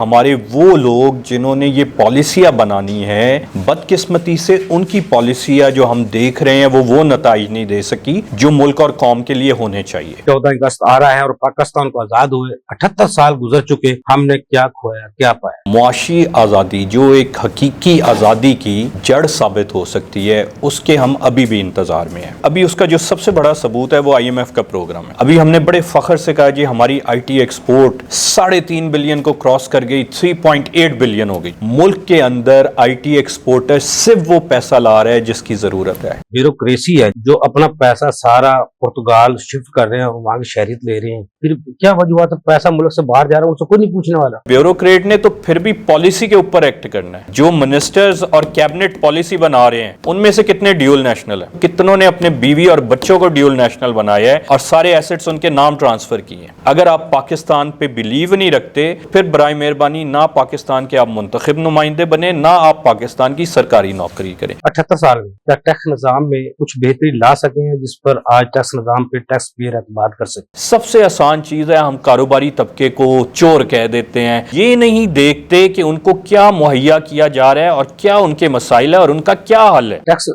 ہمارے وہ لوگ جنہوں نے یہ پالیسیاں بنانی ہیں، بدقسمتی سے ان کی پالیسیاں جو ہم دیکھ رہے ہیں وہ نتائج نہیں دے سکی جو ملک اور قوم کے لیے ہونے چاہیے۔ 14 اگست آ رہا ہے اور پاکستان کو آزاد ہوئے 78 سال گزر چکے، ہم نے کیا کھویا کیا پایا؟ معاشی آزادی جو ایک حقیقی آزادی کی جڑ ثابت ہو سکتی ہے، اس کے ہم ابھی بھی انتظار میں ہیں۔ ابھی اس کا جو سب سے بڑا ثبوت ہے وہ IMF کا پروگرام ہے۔ ابھی ہم نے بڑے فخر سے کہا جی ہماری IT ایکسپورٹ 3.5 بلین کو کراس کر گئی، 3.8 بلین ہو گئی۔ ملک کے اندر IT ایکسپورٹر صرف وہ پیسہ لا رہا ہے جس کی ضرورت ہے۔ بیوروکریسی ہے جو اپنا پیسہ سارا پرتگال شفٹ کر رہے ہیں اور وہاں کی شہریت لے رہے ہیں، پھر کیا وجوہات ہے؟ پیسہ ملک سے باہر جا رہا ہے، ان سے کوئی نہیں پوچھنے والا۔ بیوروکریٹ نے تو پھر بھی پالیسی کے اوپر ایکٹ کرنا ہے۔ جو منسٹرز اور کیبنٹ پالیسی بنا رہے ہیں ان میں سے کتنے ڈیول نیشنل ہیں؟ کتنوں نے اپنے بیوی اور بچوں کو ڈیول نیشنل بنایا ہے اور سارے ایسٹس ان کے نام ٹرانسفر کیے ہیں؟ اگر آپ پاکستان پہ بلیو نہیں رکھتے پھر برائے مہربانی نہ پاکستان کے آپ منتخب نمائندے بنے، نہ آپ پاکستان کی سرکاری نوکری کریں۔ 78 سال میں کیا ٹیکس نظام میں کچھ بہتری لا سکے ہیں جس پر آج ٹیکس نظام پہ ٹیکس پیئر اعتماد کر سکے؟ سب سے آسان چیز ہے ہم کاروباری طبقے کو چور کہہ دیتے ہیں، یہ نہیں دیکھتے کہ ان کو کیا مہیا کیا جا رہا ہے اور کیا ان کے مسائل ہے اور ان کا کیا حل ہے۔ ٹیکس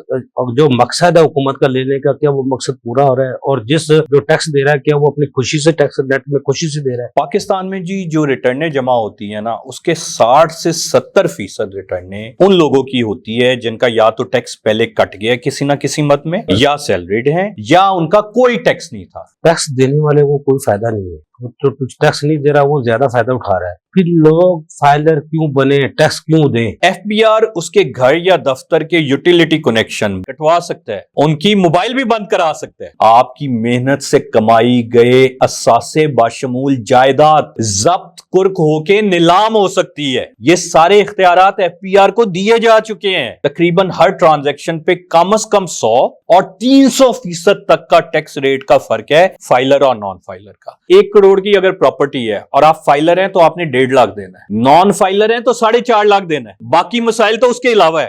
جو مقصد ہے حکومت کا لینے کا، کیا وہ مقصد پورا ہو رہا ہے؟ اور جس جو ٹیکس دے رہا ہے کیا وہ اپنی خوشی سے ٹیکس نیٹ میں خوشی سے دے رہا ہے؟ پاکستان میں جی جو ریٹرنیں جمع ہوتی ہیں نا، اس کے 60 سے 70% ریٹرنیں ان لوگوں کی ہوتی ہے جن کا یا تو ٹیکس پہلے کٹ گیا کسی نہ کسی مد میں، یا سیلریڈ ہیں، یا ان کا کوئی ٹیکس نہیں تھا۔ ٹیکس دینے والے کو کوئی فائدہ نہیں ہے، جو ٹیکس نہیں دے رہا وہ زیادہ فائدہ اٹھا رہا ہے۔ پھر لوگ فائلر کیوں بنے، ٹیکس کیوں دیں؟ FBR اس کے گھر یا دفتر کے یوٹیلیٹی کنیکشن کٹوا سکتا ہے، ان کی موبائل بھی بند کرا سکتا ہے۔ آپ کی محنت سے کمائی گئے اثاثے باشمول جائیداد ضبط کرک ہو کے نیلام ہو سکتی ہے۔ یہ سارے اختیارات FBR کو دیے جا چکے ہیں۔ تقریباً ہر ٹرانزیکشن پہ کم از کم 100 اور 300% تک کا ٹیکس ریٹ کا فرق ہے فائلر اور نان فائلر کا۔ 1 کروڑ کی اگر پراپرٹی ہے اور آپ فائلر ہیں تو آپ نے 1.5 لاکھ دینا ہے، نان فائلر ہیں تو 4.5 لاکھ دینا ہے، باقی مسائل تو اس کے علاوہ ہے۔